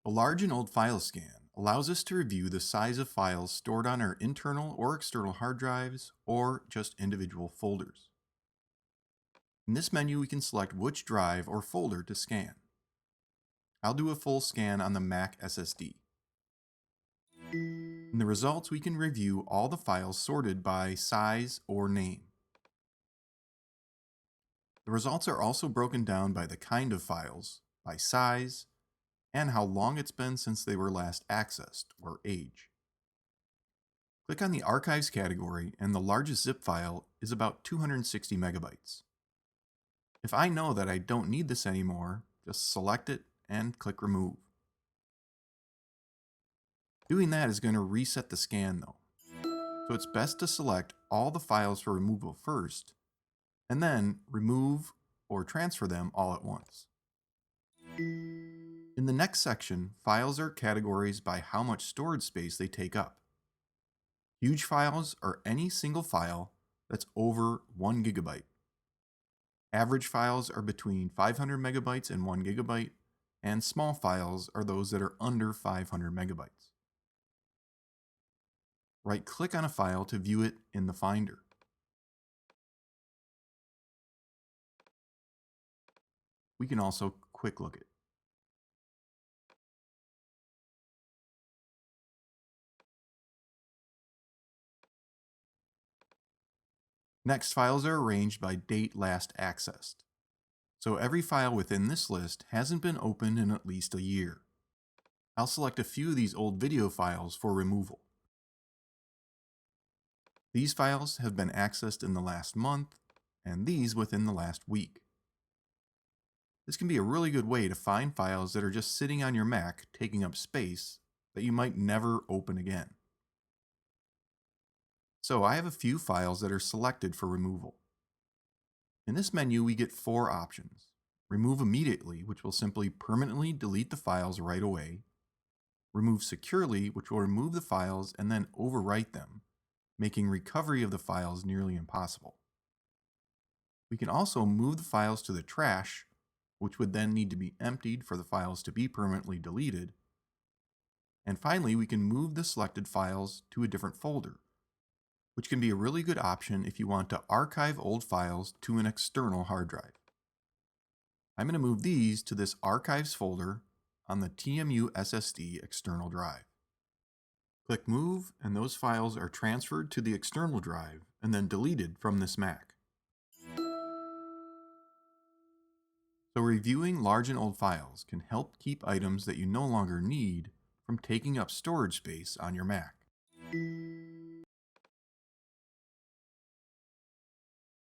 A large and old file scan allows us to review the size of files stored on our internal or external hard drives or just individual folders. In this menu, we can select which drive or folder to scan. I'll do a full scan on the Mac SSD. In the results, we can review all the files sorted by size or name. The results are also broken down by the kind of files, by size, and how long it's been since they were last accessed, or age. Click on the Archives category, and the largest zip file is about 260 megabytes. If I know that I don't need this anymore, just select it and click Remove. Doing that is going to reset the scan though. So it's best to select all the files for removal first, and then remove or transfer them all at once. In the next section, files are categorized by how much storage space they take up. Huge files are any single file that's over 1 gigabyte. Average files are between 500 megabytes and 1 gigabyte, and small files are those that are under 500 megabytes. Right-click on a file to view it in the Finder. We can also quick look it. Next, files are arranged by date last accessed. So every file within this list hasn't been opened in at least a year. I'll select a few of these old video files for removal. These files have been accessed in the last month, and these within the last week. This can be a really good way to find files that are just sitting on your Mac taking up space that you might never open again. So I have a few files that are selected for removal. In this menu, we get 4 options. Remove immediately, which will simply permanently delete the files right away. Remove securely, which will remove the files and then overwrite them, making recovery of the files nearly impossible. We can also move the files to the trash, which would then need to be emptied for the files to be permanently deleted. And finally, we can move the selected files to a different folder, which can be a really good option if you want to archive old files to an external hard drive. I'm going to move these to this Archives folder on the TMU SSD external drive. Click Move, and those files are transferred to the external drive and then deleted from this Mac. So reviewing large and old files can help keep items that you no longer need from taking up storage space on your Mac.